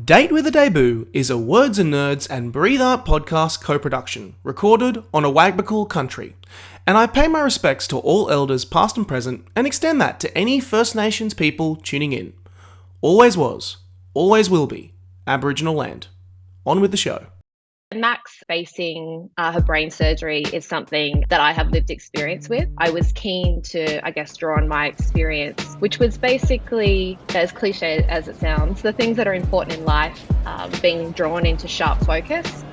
Date with a Debut is a Words and Nerds and Breathe Art podcast co-production, recorded on a Wagbical country. And I pay my respects to all elders past and present and extend that to any First Nations people tuning in. Always was, always will be, Aboriginal land. On with the show. Max facing her brain surgery is something that I have lived experience with. I was keen to, draw on my experience, which was basically, as cliche as it sounds, the things that are important in life being drawn into sharp focus.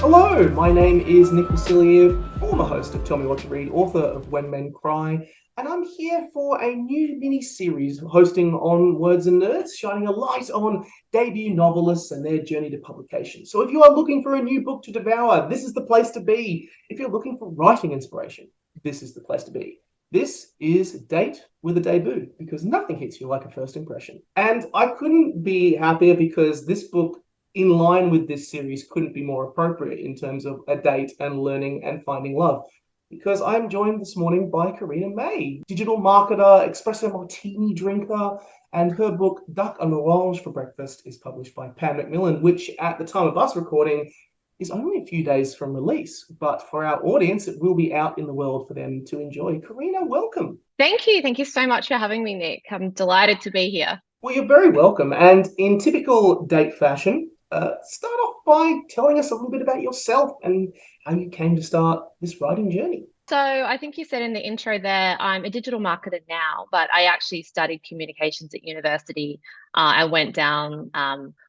Hello, my name is Nick Wasiliev, former host of Tell Me What to Read, author of When Men Cry, and I'm here for a new mini-series hosting on Words and Nerds, shining a light on debut novelists and their journey to publication. So if you are looking for a new book to devour, this is the place to be. If you're looking for writing inspiration, this is the place to be. This is Date with a Debut, because nothing hits you like a first impression. And I couldn't be happier because this book, in line with this series, couldn't be more appropriate in terms of a date and learning and finding love. Because I'm joined this morning by Karina May, digital marketer, espresso martini drinker, and her book Duck and Orange for Breakfast is published by Macmillan, which at the time of us recording is only a few days from release. But for our audience, it will be out in the world for them to enjoy. Karina, welcome. Thank you. Thank you so much for having me, Nick. I'm delighted to be here. Well, you're very welcome. And in typical date fashion, start off by telling us a little bit about yourself and how you came to start this writing journey. So I think you said in the intro there, I'm a digital marketer now, but I actually studied communications at university. I went down,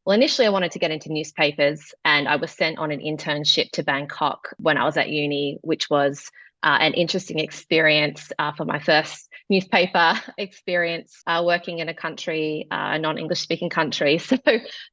initially I wanted to get into newspapers, and I was sent on an internship to Bangkok when I was at uni, which was an interesting experience for my first newspaper experience working in a country, a non-English speaking country. So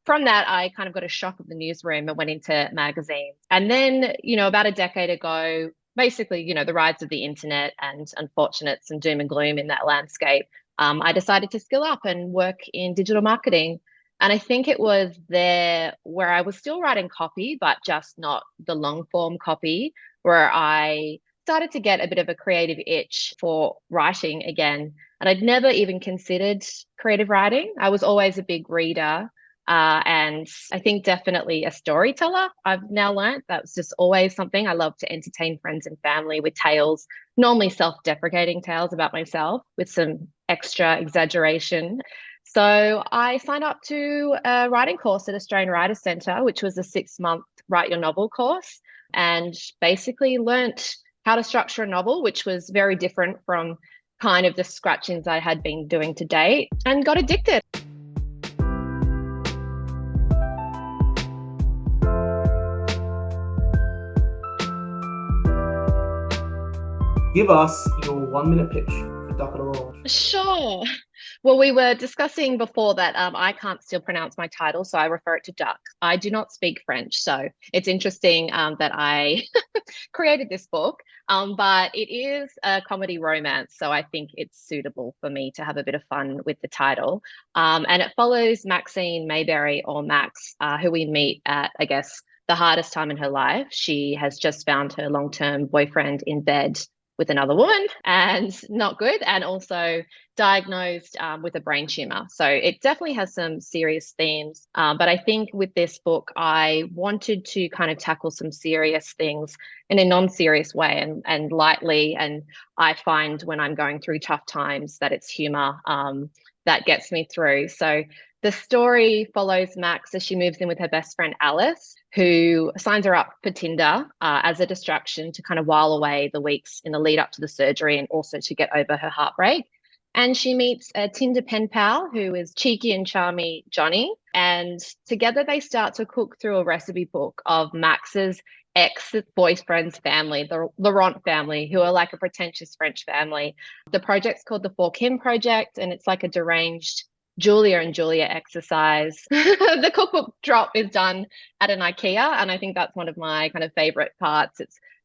from that, I kind of got a shock of the newsroom and went into magazines. And then, about a decade ago, basically, the rise of the internet and unfortunates and doom and gloom in that landscape, I decided to skill up and work in digital marketing. And I think it was there where I was still writing copy, but just not the long form copy, where I started to get a bit of a creative itch for writing again. And I'd never even considered creative writing. I was always a big reader. And I think definitely a storyteller. I've now learned that was just always something. I love to entertain friends and family with tales, normally self-deprecating tales about myself with some extra exaggeration. So I signed up to a writing course at Australian Writers Centre, which was a 6-month write your novel course, and basically learnt how to structure a novel, which was very different from kind of the scratchings I had been doing to date, and got addicted. Give us your 1-minute pitch for Duck and Orange. Sure. Well, we were discussing before that I can't still pronounce my title, so I refer it to Duck. I do not speak French, so it's interesting that I created this book, but it is a comedy romance, so I think it's suitable for me to have a bit of fun with the title. And it follows Maxine Mayberry, or Max, who we meet at, the hardest time in her life. She has just found her long-term boyfriend in bed with another woman, and not good, and also diagnosed with a brain tumor. So it definitely has some serious themes. But I think with this book, I wanted to kind of tackle some serious things in a non-serious way and lightly. And I find when I'm going through tough times that it's humor that gets me through. So the story follows Max as she moves in with her best friend, Alice, who signs her up for Tinder as a distraction to kind of while away the weeks in the lead up to the surgery and also to get over her heartbreak. And she meets a Tinder pen pal who is cheeky and charmy Johnny. And together they start to cook through a recipe book of Max's ex-boyfriend's family, the Laurent family, who are like a pretentious French family. The project's called the For Kim Project, and it's like a deranged Julia and Julia exercise. The cookbook drop is done at an IKEA, and I think that's one of my kind of favorite parts.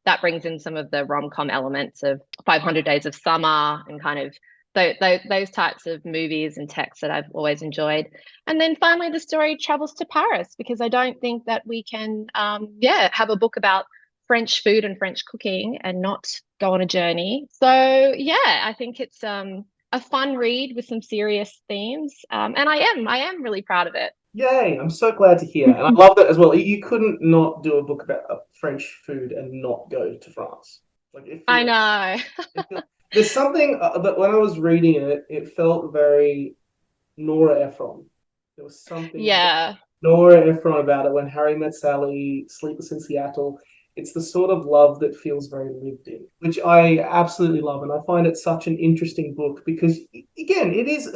That brings in some of the rom-com elements of 500 Days of Summer and kind of those types of movies and texts that I've always enjoyed. And then finally, the story travels to Paris, because I don't think that we can, have a book about French food and French cooking and not go on a journey. So yeah, I think it's a fun read with some serious themes. And I am really proud of it. Yay, I'm so glad to hear. And I love that as well. You couldn't not do a book about French food and not go to France. Like it I feels, know. there's something that when I was reading it, it felt very Nora Ephron. There was something Yeah. Nora Ephron about it when Harry Met Sally, Sleepless in Seattle. It's the sort of love that feels very lived in, which I absolutely love. And I find it such an interesting book because, again, it is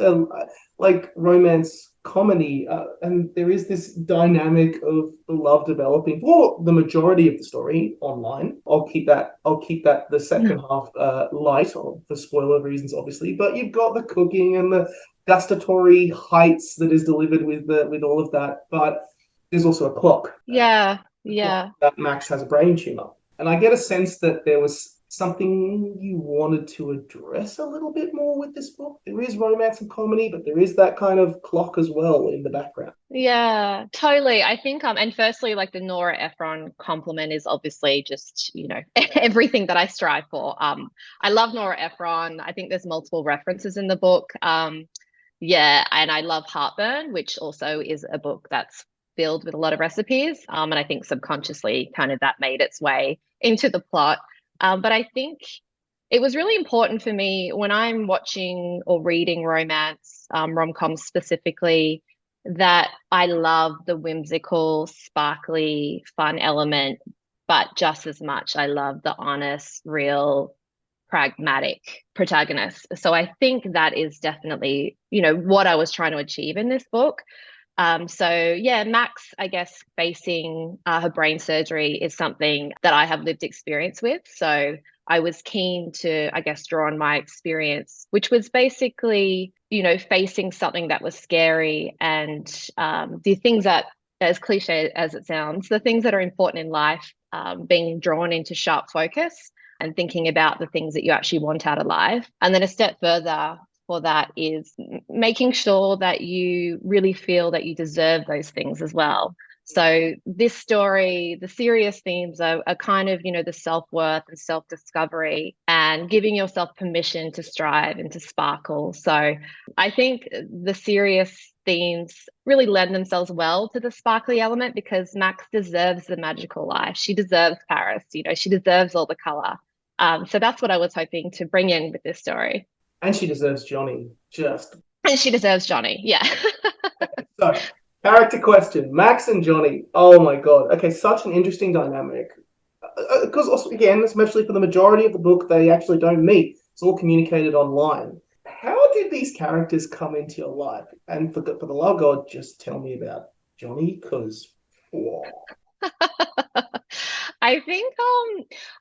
like romance comedy. And there is this dynamic of the love developing for the majority of the story online. I'll keep that the second half light for spoiler reasons, obviously. But you've got the cooking and the gustatory heights that is delivered with all of that. But there's also a clock. Yeah. The clock Yeah. that Max has a brain tumor, and I get a sense that there was something you wanted to address a little bit more with this book. There is romance and comedy, but there is that kind of clock as well in the background. Yeah, totally. I think and firstly, like the Nora Ephron compliment is obviously just, everything that I strive for. I love Nora Ephron. I think there's multiple references in the book. Yeah, and I love Heartburn, which also is a book that's filled with a lot of recipes. And I think subconsciously kind of that made its way into the plot. But I think it was really important for me when I'm watching or reading romance, rom-coms specifically, that I love the whimsical, sparkly, fun element, but just as much I love the honest, real, pragmatic protagonist. So I think that is definitely, what I was trying to achieve in this book. So yeah, Max, I guess, facing her brain surgery is something that I have lived experience with. So I was keen to, I guess, draw on my experience, which was basically, facing something that was scary and the things that, as cliche as it sounds, the things that are important in life, being drawn into sharp focus and thinking about the things that you actually want out of life. And then a step further for that is making sure that you really feel that you deserve those things as well. So this story, the serious themes are kind of, the self-worth and self-discovery and giving yourself permission to strive and to sparkle. So I think the serious themes really lend themselves well to the sparkly element because Max deserves the magical life. She deserves Paris, she deserves all the color. So that's what I was hoping to bring in with this story. And she deserves Johnny. Just And she deserves Johnny. Yeah. so, character question: Max and Johnny. Oh my god. Okay, such an interesting dynamic. Because also, again, especially for the majority of the book, they actually don't meet. It's all communicated online. How did these characters come into your life? And for the love of God, just tell me about Johnny, because I think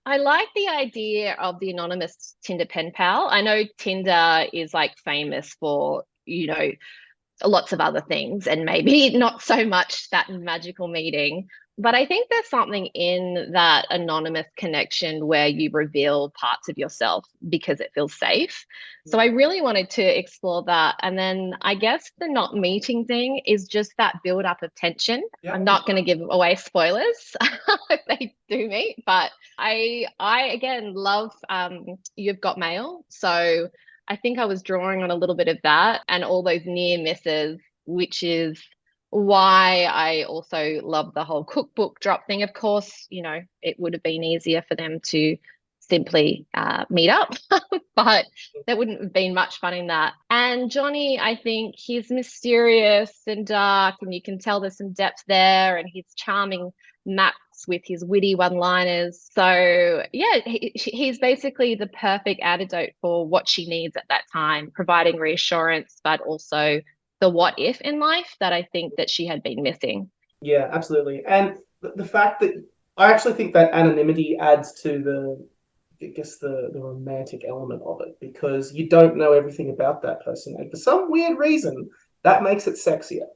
I like the idea of the anonymous Tinder pen pal. I know Tinder is like famous for, lots of other things and maybe not so much that magical meeting. But I think there's something in that anonymous connection where you reveal parts of yourself because it feels safe. So I really wanted to explore that. And then I guess the not meeting thing is just that build up of tension. yeah, I'm not going to give away spoilers if they do meet, but I again love You've Got Mail. So I think I was drawing on a little bit of that and all those near misses, which is why I also love the whole cookbook drop thing. Of course, it would have been easier for them to simply meet up, but there wouldn't have been much fun in that. And Johnny, I think he's mysterious and dark, and you can tell there's some depth there, and he's charming Max with his witty one-liners. So yeah, he's basically the perfect antidote for what she needs at that time, providing reassurance, but also the what if in life that I think that she had been missing. yeah, absolutely. And the fact that I actually think that anonymity adds to the romantic element of it because you don't know everything about that person, and for some weird reason, that makes it sexier.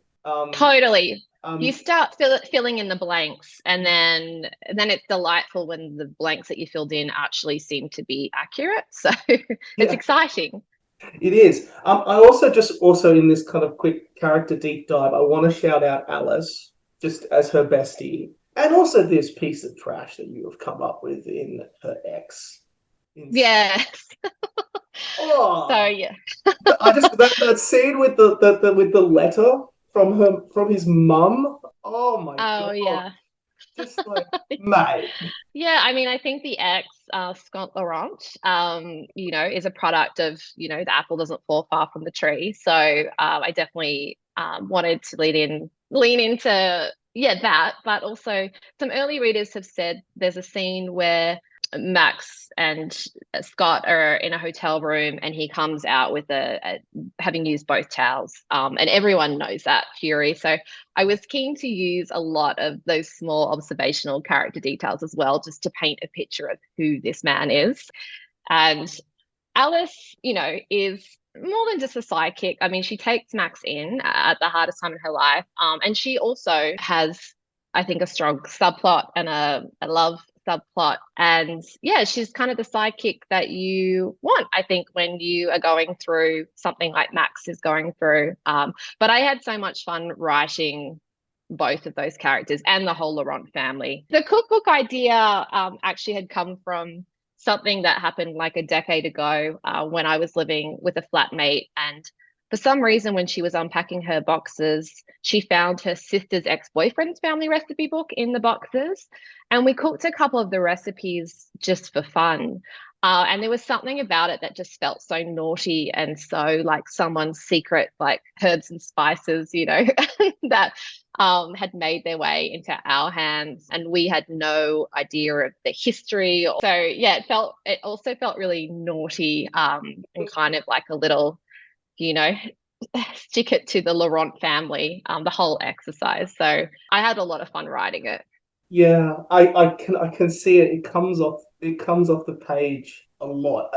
Totally. You Um, start filling in the blanks, and then it's delightful when the blanks that you filled in actually seem to be accurate. So it's yeah, exciting. it is. I also in this kind of quick character deep dive, I want to shout out Alice just as her bestie. And also this piece of trash that you have come up with in her ex. Yeah. So Oh, yeah. I just that scene with the letter from his mum. Oh my Oh god! yeah. Just like, mate. Yeah, I mean, I think the ex, Scott Laurent, is a product of, the apple doesn't fall far from the tree. So I definitely wanted to lean into, yeah, that. But also, some early readers have said there's a scene where Max and Scott are in a hotel room, and he comes out with having used both towels, and everyone knows that Fury. So I was keen to use a lot of those small observational character details as well, just to paint a picture of who this man is. And Alice, is more than just a sidekick. I mean, she takes Max in at the hardest time in her life. And she also has, I think, a strong subplot and a love subplot. And yeah, she's kind of the sidekick that you want, I think, when you are going through something like Max is going through. But I had so much fun writing both of those characters and the whole Laurent family. The cookbook idea actually had come from something that happened like a decade ago when I was living with a flatmate. And for some reason, when she was unpacking her boxes, she found her sister's ex boyfriend's family recipe book in the boxes. And we cooked a couple of the recipes just for fun. And there was something about it that just felt so naughty and so like someone's secret, like herbs and spices, that had made their way into our hands, and we had no idea of the history. So yeah, it also felt really naughty, and kind of like a little, you know, stick it to the Laurent family, the whole exercise. So I had a lot of fun writing it. Yeah, I can see it. It comes off the page a lot.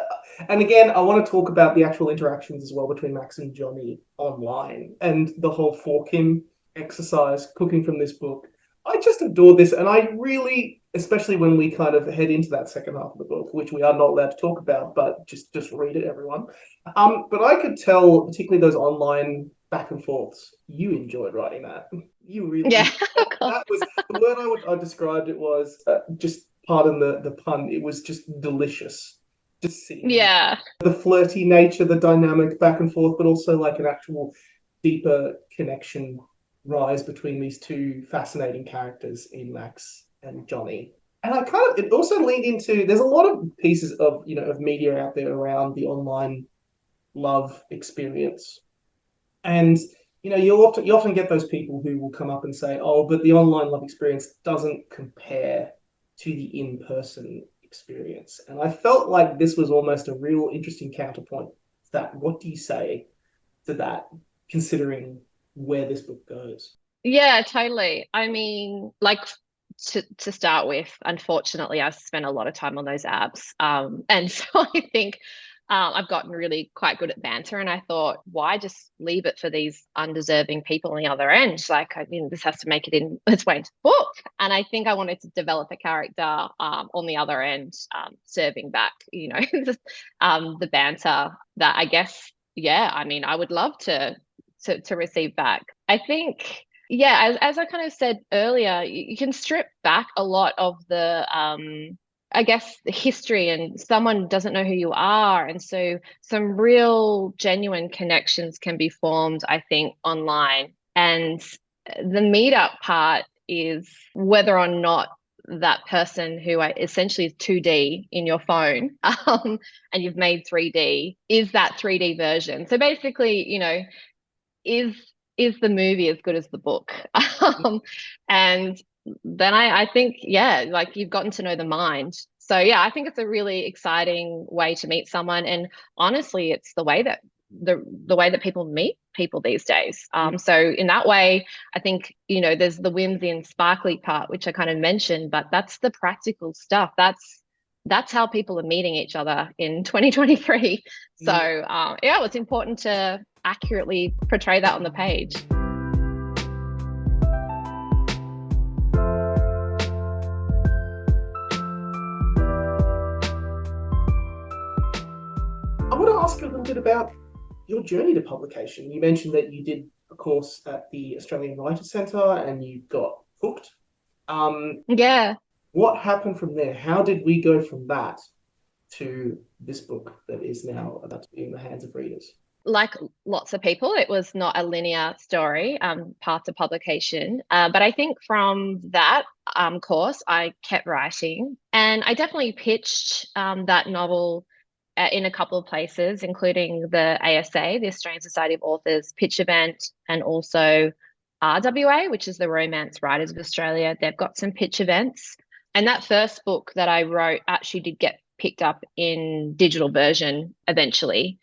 And again, I want to talk about the actual interactions as well between Max and Johnny online and the whole fork him exercise, cooking from this book. I just adore this, and I really, especially when we kind of head into that second half of the book, which we are not allowed to talk about, but just read it, everyone. But I could tell, particularly those online back and forths, you enjoyed writing that. You Yeah. really that was the word I described it was just pardon the pun. It was just delicious. Just seeing Yeah. the flirty nature, the dynamic back and forth, but also like an actual deeper connection rise between these two fascinating characters in Max and Johnny. And it also leaned into there's a lot of pieces of of media out there around the online love experience. And you often get those people who will come up and say, "Oh, but the online love experience doesn't compare to the in-person experience." And I felt like this was almost a real interesting counterpoint to that. What do you say to that, considering where this book goes? Yeah, totally. I mean, like to start with, unfortunately, I've spent a lot of time on those apps. And so I think I've gotten really quite good at banter. And I thought, why just leave it for these undeserving people on the other end? Like, I mean, this has to make it in its way into the book. And I think I wanted to develop a character on the other end, serving back, the banter that I guess, yeah, I mean, I would love to receive back. I think, yeah, as I kind of said earlier, you can strip back a lot of the I guess the history, and someone doesn't know who you are, and so some real genuine connections can be formed, I think, online. And the meetup part is whether or not that person who essentially is 2D in your phone, and you've made 3D, is that 3D version. So basically, is is the movie as good as the book? And then I think, yeah, like you've gotten to know the mind. So yeah, I think it's a really exciting way to meet someone. And honestly, it's the way that people meet people these days. So in that way, I think, there's the whimsy and sparkly part, which I kind of mentioned, but that's the practical stuff. That's how people are meeting each other in 2023. So yeah, it's important to accurately portray that on the page. I want to ask you a little bit about your journey to publication. You mentioned that you did a course at the Australian Writers Centre and you got hooked. Yeah. What happened from there? How did we go from that to this book that is now about to be in the hands of readers? Like lots of people, it was not a linear story, path to publication. But I think from that course, I kept writing, and I definitely pitched that novel in a couple of places, including the ASA, the Australian Society of Authors pitch event, and also RWA, which is the Romance Writers of Australia. They've got some pitch events. And that first book that I wrote actually did get picked up in digital version eventually.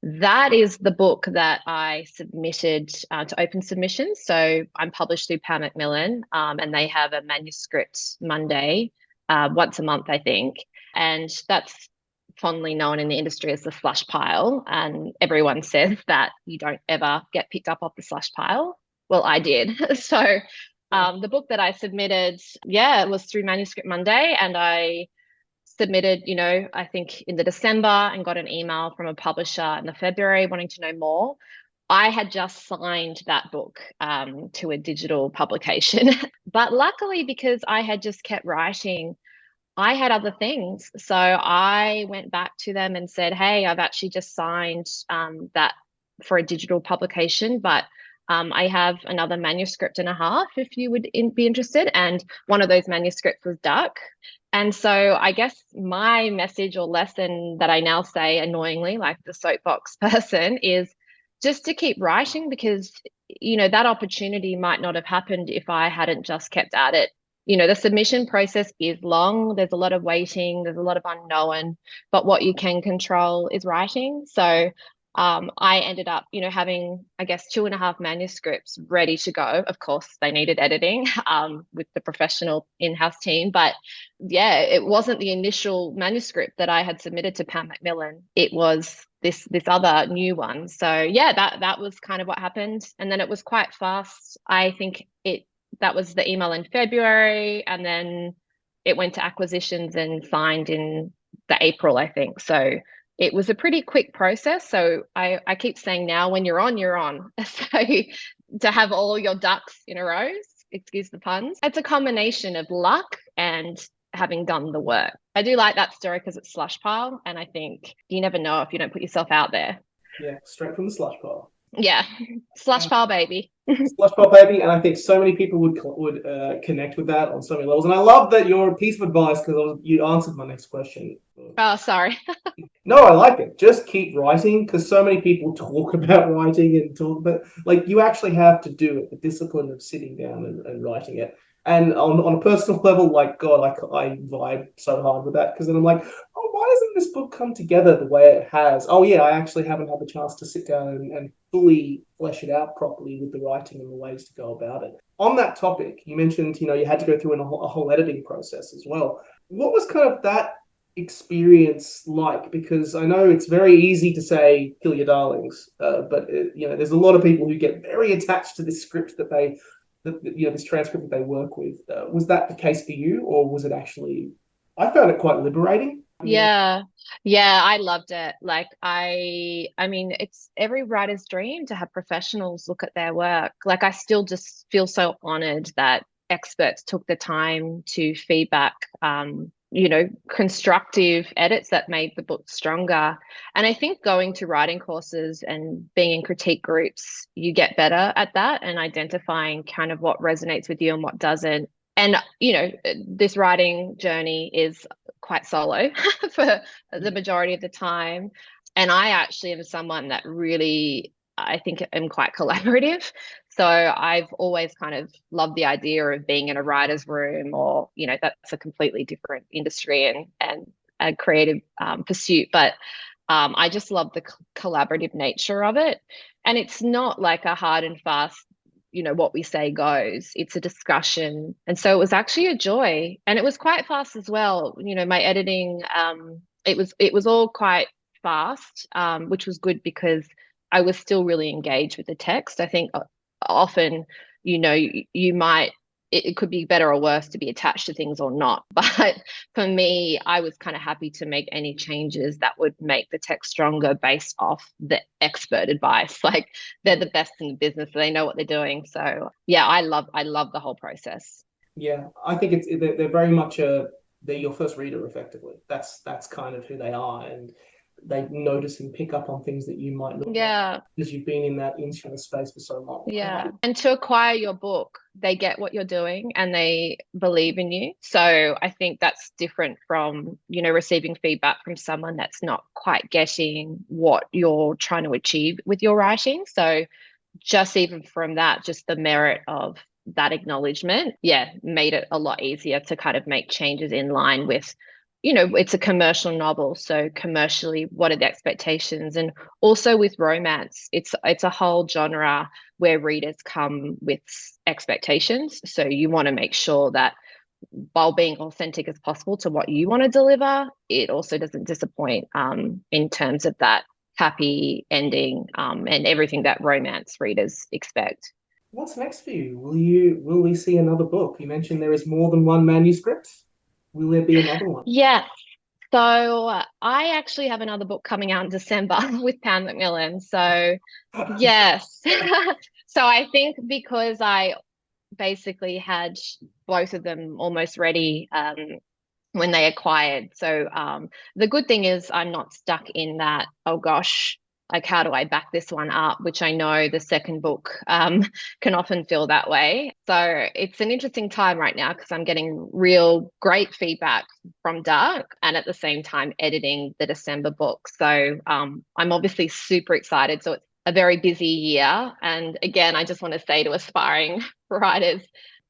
That is the book that I submitted to open submissions. So I'm published through Macmillan, and they have a manuscript Monday, once a month, I think. And that's fondly known in the industry as the slush pile. And everyone says that you don't ever get picked up off the slush pile. Well, I did. So the book that I submitted, yeah, it was through Manuscript Monday, and I submitted, I think in the December, and got an email from a publisher in the February wanting to know more. I had just signed that book to a digital publication. But luckily, because I had just kept writing, I had other things. So I went back to them and said, hey, I've actually just signed that for a digital publication, but I have another manuscript and a half if you would be interested. And one of those manuscripts was Duck. And so I guess my message or lesson that I now say annoyingly, like the soapbox person, is just to keep writing, because, that opportunity might not have happened if I hadn't just kept at it. The submission process is long. There's a lot of waiting. There's a lot of unknown, but what you can control is writing. So I ended up, having, I guess, 2.5 manuscripts ready to go. Of course, they needed editing with the professional in-house team. But yeah, it wasn't the initial manuscript that I had submitted to Macmillan. It was this other new one. So yeah, that was kind of what happened. And then it was quite fast. I think that was the email in February, and then it went to acquisitions and signed in the April, I think. So it was a pretty quick process. So I keep saying now, when you're on, you're on. So to have all your ducks in a row, excuse the puns, it's a combination of luck and having done the work. I do like that story because it's slush pile, and I think you never know if you don't put yourself out there. Yeah, straight from the slush pile. Yeah, slush pile baby. Slush pile baby, and I think so many people would connect with that on so many levels. And I love that your piece of advice, because you answered my next question. Oh, sorry. No, I like it. Just keep writing, because so many people talk about writing and talk, but like you actually have to do it. The discipline of sitting down and writing it. And on a personal level, like God, I vibe so hard with that, because then I'm like, oh, why doesn't this book come together the way it has? Oh yeah, I actually haven't had the chance to sit down and fully flesh it out properly with the writing and the ways to go about it. On that topic, you mentioned, you had to go through a whole editing process as well. What was kind of that experience like? Because I know it's very easy to say kill your darlings, but there's a lot of people who get very attached to this script this transcript that they work with. Was that the case for you, or was it actually? I found it quite liberating. Yeah, I loved it. Like I mean, it's every writer's dream to have professionals look at their work. Like I still just feel so honored that experts took the time to feedback constructive edits that made the book stronger. And I think going to writing courses and being in critique groups, you get better at that and identifying kind of what resonates with you and what doesn't. And, this writing journey is quite solo for the majority of the time. And I actually am someone that really, I think, am quite collaborative. So I've always kind of loved the idea of being in a writer's room, or, that's a completely different industry and a creative pursuit. But I just love the collaborative nature of it. And it's not like a hard and fast, what we say goes. It's a discussion. And so it was actually a joy. And it was quite fast as well. My editing, it was all quite fast, which was good because I was still really engaged with the text. I think often, you might, it could be better or worse to be attached to things or not. But for me, I was kind of happy to make any changes that would make the text stronger based off the expert advice. Like they're the best in the business, so they know what they're doing. So yeah, I love the whole process. Yeah, I think they're very much they're your first reader effectively. That's kind of who they are, and they notice and pick up on things that you might not know Yeah. because you've been in that insular space for so long. And I Yeah. And to acquire your book, they get what you're doing and they believe in you. So I think that's different from, receiving feedback from someone that's not quite getting what you're trying to achieve with your writing. So just even from that, just the merit of that acknowledgement, yeah, made it a lot easier to kind of make changes in line with, it's a commercial novel. So commercially, what are the expectations? And also with romance, it's a whole genre where readers come with expectations. So you want to make sure that while being authentic as possible to what you want to deliver, it also doesn't disappoint in terms of that happy ending and everything that romance readers expect. what's next for you? Will we see another book? You mentioned there is more than one manuscript. Will there be another one? Yeah. So I actually have another book coming out in December with Pan Macmillan. So yes. So I think because I basically had both of them almost ready when they acquired. So the good thing is I'm not stuck in that, oh gosh, like how do I back this one up? Which I know the second book can often feel that way. So it's an interesting time right now because I'm getting real great feedback from Dark and at the same time editing the December book. So I'm obviously super excited. So it's a very busy year. And again, I just want to say to aspiring writers,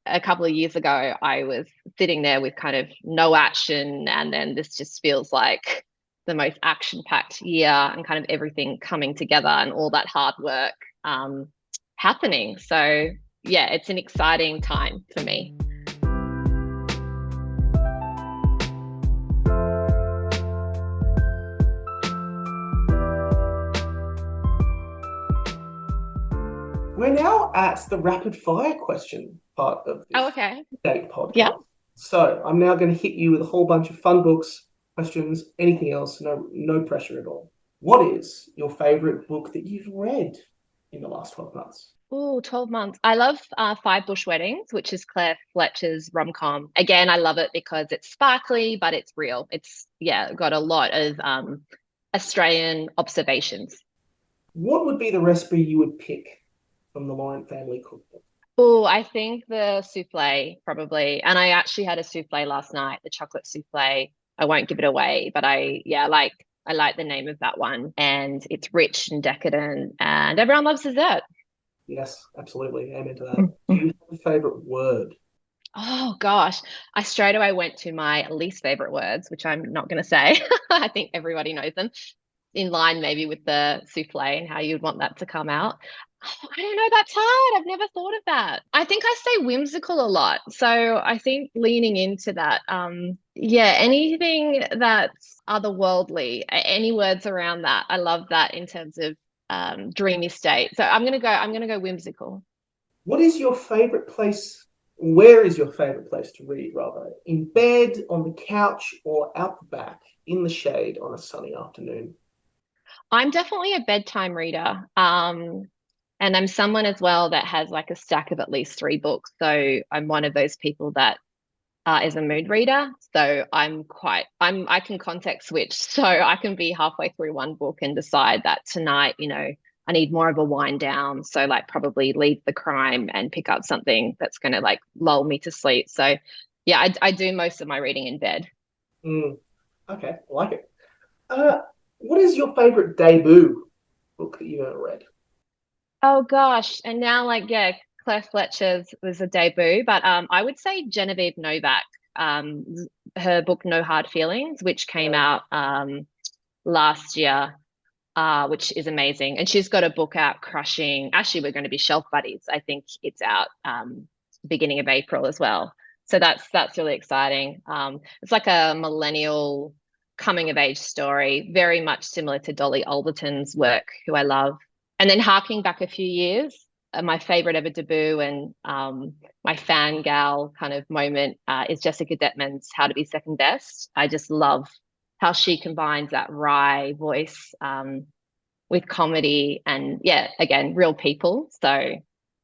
a couple of years ago, I was sitting there with kind of no action. And then this just feels like the most action packed year and kind of everything coming together and all that hard work happening. So, yeah, it's an exciting time for me. We're now at the rapid fire question part of Oh, this okay. date Yeah. podcast. So I'm now going to hit you with a whole bunch of fun books, questions, anything else. No pressure at all. What is your favorite book that you've read in the last 12 months? Oh, 12 months. I love Five Bush Weddings, which is Claire Fletcher's rom-com. Again, I love it because it's sparkly, but it's real. It's, yeah, got a lot of Australian observations. What would be the recipe you would pick from the Lion family cookbook? Oh, I think the souffle probably. And I actually had a souffle last night, the chocolate souffle. I won't give it away, but I like the name of that one. And it's rich and decadent and everyone loves dessert. Yes, absolutely. Amen to that. Do you have a favorite word? Oh gosh, I straight away went to my least favorite words, which I'm not going to say. I think everybody knows them. In line maybe with the souffle and how you'd want that to come out. Oh, I don't know, that's hard. I've never thought of that. I think I say whimsical a lot. So I think leaning into that, yeah, anything that's otherworldly, any words around that. I love that in terms of dreamy state. So I'm gonna go whimsical. What is your favorite place? Where is your favorite place to read, rather? In bed, on the couch, or out the back in the shade on a sunny afternoon? I'm definitely a bedtime reader. And I'm someone as well that has like a stack of at least three books. So I'm one of those people that is a mood reader. So I can context switch. So I can be halfway through one book and decide that tonight, I need more of a wind down. So like probably leave the crime and pick up something that's going to like lull me to sleep. So yeah, I do most of my reading in bed. Mm, okay, I like it. Uh, what is your favorite debut book that you've ever read? Oh gosh. And now yeah, Claire Fletcher's was a debut, but I would say Genevieve Novak, um, her book No Hard Feelings, which came Uh, out last year, which is amazing. And she's got a book out, Crushing. Actually, we're going to be shelf buddies. I think it's out beginning of April as well. So that's really exciting. It's like a millennial coming of age story, very much similar to Dolly Alderton's work, who I love. And then harking back a few years, my favorite ever debut and my fangirl kind of moment is Jessica Detman's How to Be Second Best. I just love how she combines that wry voice with comedy and yeah, again, real people. So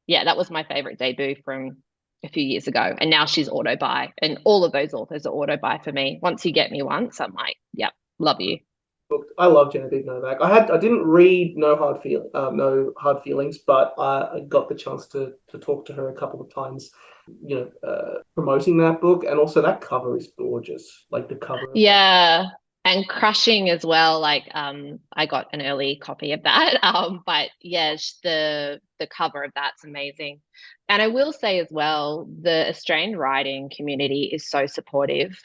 yeah, that was my favorite debut from a few years ago, and now she's auto buy, and all of those authors are auto buy for me. Once you get me once, I'm like, yep, love you. I love Genevieve Novak. I didn't read No Hard Feelings, but I got the chance to talk to her a couple of times, promoting that book, and also that cover is gorgeous. Like the cover. Yeah, and Crushing as well. Like, I got an early copy of that. But yeah, the cover of that's amazing. And I will say as well, the Australian writing community is so supportive.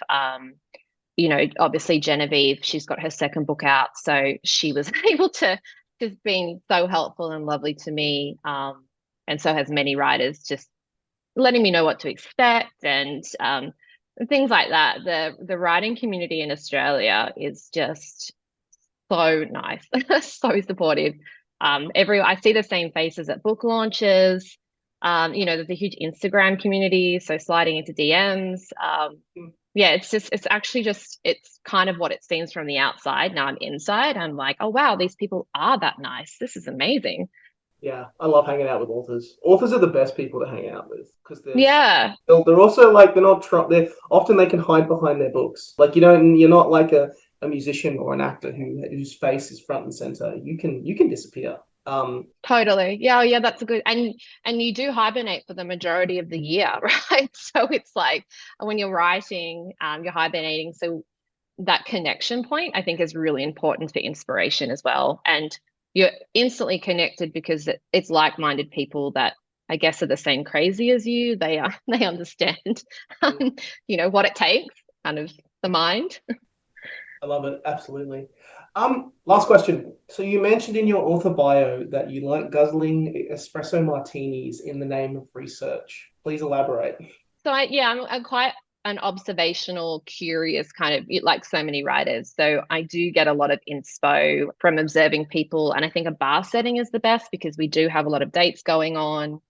Obviously Genevieve, she's got her second book out, so she was able to just being so helpful and lovely to me. And so has many writers, just letting me know what to expect and things like that. The writing community in Australia is just so nice, so supportive. I see the same faces at book launches. There's a huge Instagram community, so sliding into DMs. Yeah, it's kind of what it seems from the outside. Now I'm inside, I'm like, oh wow, these people are that nice. This is amazing. Yeah, I love hanging out with authors. Authors are the best people to hang out with because they're also like they're often they can hide behind their books. Like you're not like a musician or an actor whose face is front and center. You can disappear. Totally. Yeah, that's a good, and you do hibernate for the majority of the year, right? So it's like when you're writing, you're hibernating. So that connection point, I think, is really important for inspiration as well. And you're instantly connected because it's like-minded people that I guess are the same crazy as you. They understand, what it takes, kind of the mind. I love it. Absolutely. Last question. So you mentioned in your author bio that you like guzzling espresso martinis in the name of research. Please elaborate. So I'm quite an observational, curious kind of, like so many writers. So I do get a lot of inspo from observing people. And I think a bar setting is the best because we do have a lot of dates going on.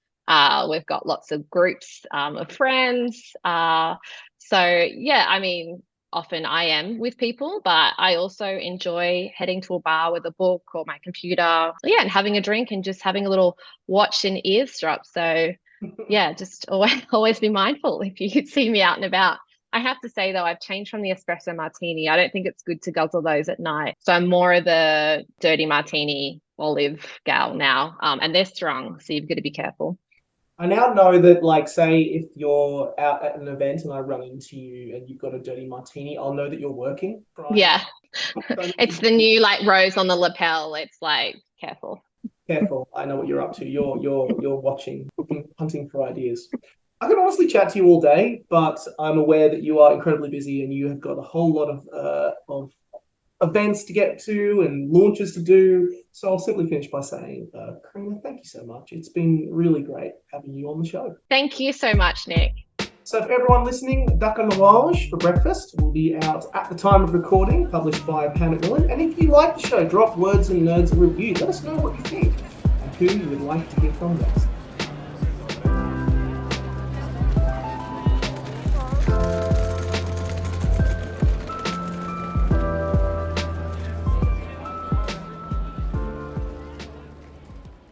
We've got lots of groups of friends. Often I am with people, but I also enjoy heading to a bar with a book or my computer. Yeah, and having a drink and just having a little watch and eavesdrop. So yeah, just always be mindful if you could see me out and about. I have to say though, I've changed from the espresso martini. I don't think it's good to guzzle those at night. So I'm more of the dirty martini olive gal now. And they're strong, so you've got to be careful. I now know that, like, say if you're out at an event and I run into you and you've got a dirty martini, I'll know that you're working. Yeah. It's the new like rose on the lapel. It's like, careful. Careful. I know what you're up to. You're watching, hunting for ideas. I could honestly chat to you all day, but I'm aware that you are incredibly busy and you have got a whole lot of events to get to and launches to do. So I'll simply finish by saying, Karina, thank you so much. It's been really great having you on the show. Thank you so much, Nick. So for everyone listening, Duck and L'Orange for breakfast will be out at the time of recording, published by Macmillan. And if you like the show, drop Words and Nerds a review. Let us know what you think and who you would like to hear from next.